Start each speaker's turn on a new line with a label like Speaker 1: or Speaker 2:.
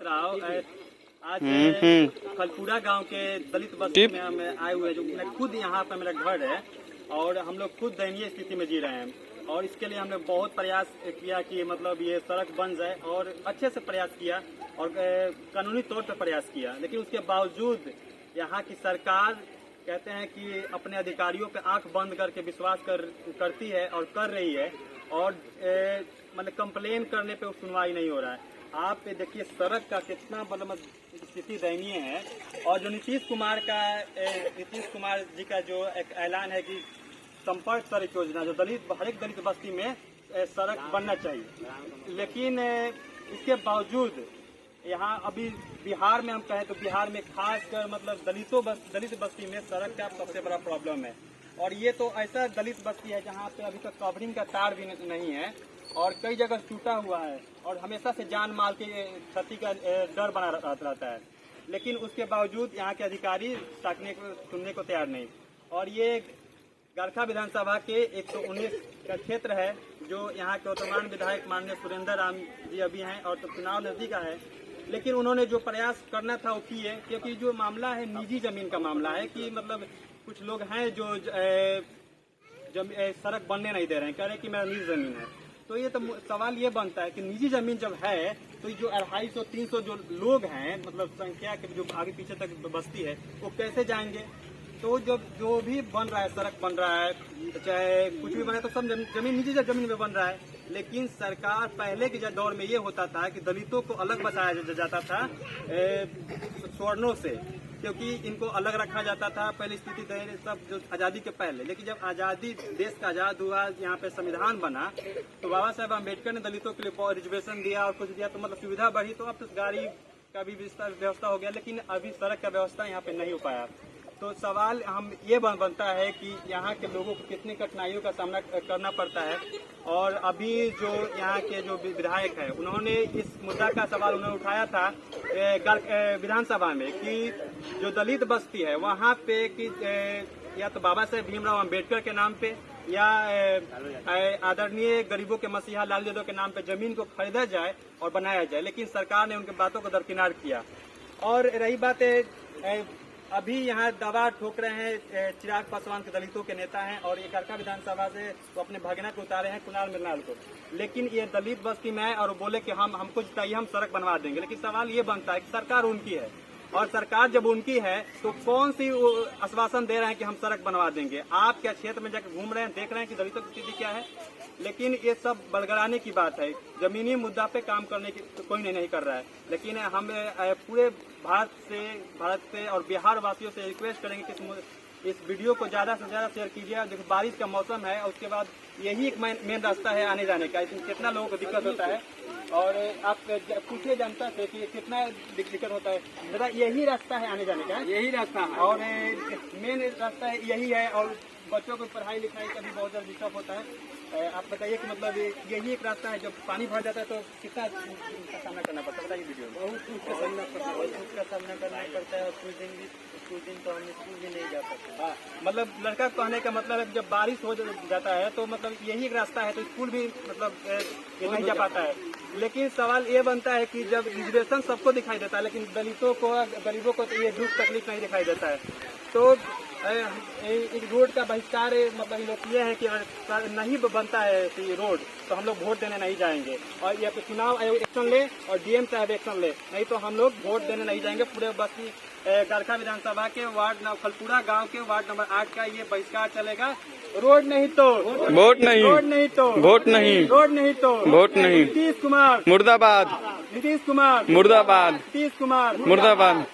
Speaker 1: राव आज खलपुरा गांव के दलित बस्ती में हम आए हुए हैं, जो मैं खुद यहाँ पर मेरा घर है और हम लोग खुद दयनीय स्थिति में जी रहे हैं। और इसके लिए हमने बहुत प्रयास किया कि मतलब ये सड़क बन जाए और अच्छे से प्रयास किया और कानूनी तौर पर प्रयास किया, लेकिन उसके बावजूद यहाँ की सरकार कहते हैं कि अपने अधिकारियों पे आंख बंद करके विश्वास करती है और कर रही है और मतलब कंप्लेन करने पे सुनवाई नहीं हो रहा है। आप देखिए सड़क का कितना मतलब स्थिति दयनीय है। और जो नीतीश कुमार जी का जो एक ऐलान है कि संपर्क सड़क योजना, जो हर एक दलित बस्ती में सड़क बनना चाहिए, लेकिन इसके बावजूद यहाँ अभी बिहार में हम कहें तो बिहार में खासकर मतलब दलित बस्ती में सड़क का सबसे बड़ा प्रॉब्लम है। और ये तो ऐसा दलित बस्ती है जहाँ पे अभी तक कवरिंग का तार भी नहीं है और कई जगह टूटा हुआ है और हमेशा से जान माल के क्षति का डर बना रहता है, लेकिन उसके बावजूद यहाँ के अधिकारी सुनने को तैयार नहीं। और ये गरखा विधानसभा के 119 का क्षेत्र है, जो यहाँ के वर्तमान विधायक माननीय सुरेंद्र राम जी अभी हैं और तो चुनाव नजदीक है, लेकिन उन्होंने जो प्रयास करना था वो किए, क्योंकि जो मामला है निजी जमीन का मामला है कि मतलब कुछ लोग हैं जो सड़क बनने नहीं दे रहे हैं, कह रहे हैं कि मेरा निजी जमीन है। तो ये तो सवाल ये बनता है कि निजी जमीन जब है तो जो 250-300 जो लोग हैं मतलब संख्या के जो आगे पीछे तक बस्ती है वो कैसे जाएंगे। तो जो भी बन रहा है, सड़क बन रहा है, चाहे कुछ भी बने, तो सब जमीन निजी जमीन में बन रहा है। लेकिन सरकार पहले के दौर में ये होता था कि दलितों को अलग बचाया जाता था स्वर्णों से, क्योंकि इनको अलग रखा जाता था पहले स्थिति सब जो आज़ादी के पहले। लेकिन जब आज़ादी देश का आज़ाद हुआ, यहाँ पे संविधान बना, तो बाबा साहेब अम्बेडकर ने दलितों के लिए रिजर्वेशन दिया और कुछ दिया, तो मतलब सुविधा बढ़ी, तो अब तो गाड़ी का भी व्यवस्था हो गया, लेकिन अभी सड़क का व्यवस्था यहाँ पे नहीं हो पाया। तो सवाल हम ये बनता है कि यहाँ के लोगों को कितनी कठिनाइयों का सामना करना पड़ता है। और अभी जो यहाँ के जो विधायक है उन्होंने इस मुद्दा का सवाल उन्होंने उठाया था विधानसभा में कि जो दलित बस्ती है वहाँ पे कि या तो बाबा साहेब भीमराव अम्बेडकर के नाम पे या आदरणीय गरीबों के मसीहा लाल यादव के नाम पे जमीन को खरीदा जाए और बनाया जाए, लेकिन सरकार ने उनकी बातों को दरकिनार किया। और रही बात अभी यहाँ दवा ठोक रहे हैं चिराग पासवान के दलितों के नेता हैं और ये गरखा विधानसभा से वो अपने भगना को उतारे हैं कुणाल मृणाल को, लेकिन ये दलित बस्ती में है और बोले कि हमको चाहिए, हम सड़क बनवा देंगे। लेकिन सवाल ये बनता है कि सरकार उनकी है और सरकार जब उनकी है तो कौन सी आश्वासन दे रहे हैं कि हम सड़क बनवा देंगे। आप क्या क्षेत्र में जाकर घूम रहे हैं, देख रहे हैं कि दलितों की स्थिति क्या है। लेकिन ये सब बड़गड़ाने की बात है, जमीनी मुद्दा पे काम करने की तो कोई नहीं कर रहा है। लेकिन हम पूरे भारत से और बिहार वासियों से रिक्वेस्ट करेंगे कि इस वीडियो को ज्यादा से ज्यादा शेयर कीजिए। देखो बारिश का मौसम है और उसके बाद यही एक मेन रास्ता है आने जाने का, इसमें कितना लोगों को दिक्कत होता है। और आप पूछिए जनता से कि कितना दिक्कत होता है। दादा यही रास्ता है आने जाने का, यही रास्ता है और मेन रास्ता यही है। और बच्चों को पढ़ाई लिखाई का भी बहुत ज्यादा दिक्कत होता है। आप बताइए कि मतलब यही एक रास्ता है, जब पानी भर जाता है तो कितना सामना करना पड़ता है, बताइए वीडियो में। बहुत कुछ का सामना करना पड़ता है। कुछ दिन तो हम स्कूल भी नहीं जा सकते। हाँ, मतलब लड़का कहने का मतलब है कि जब बारिश हो जाता है तो मतलब यही एक रास्ता है, तो स्कूल भी मतलब नहीं जा पाता है। लेकिन सवाल ये बनता है कि जब रिजर्वेशन सबको दिखाई देता है, लेकिन दलितों को, गरीबों को तो ये दुख तकलीफ नहीं दिखाई देता है। तो एक रोड का बहिष्कार मतलब लोग ये है कि नहीं बनता है ये रोड तो हम लोग वोट देने नहीं जाएंगे। और या तो चुनाव आयोग एक्शन ले और डीएम साहब एक्शन ले, नहीं तो हम लोग वोट देने नहीं जाएंगे। पूरे बस्ती गरखा विधानसभा के खलपुरा गांव के वार्ड नंबर 8 का ये बहिष्कार चलेगा। रोड नहीं तो
Speaker 2: वोट नहीं,
Speaker 1: रोड नहीं तो
Speaker 2: वोट नहीं,
Speaker 1: रोड नहीं तो
Speaker 2: वोट नहीं।
Speaker 1: नीतीश कुमार
Speaker 2: मुर्दाबाद,
Speaker 1: नीतीश कुमार
Speaker 2: मुर्दाबाद,
Speaker 1: नीतीश कुमार
Speaker 2: मुर्दाबाद।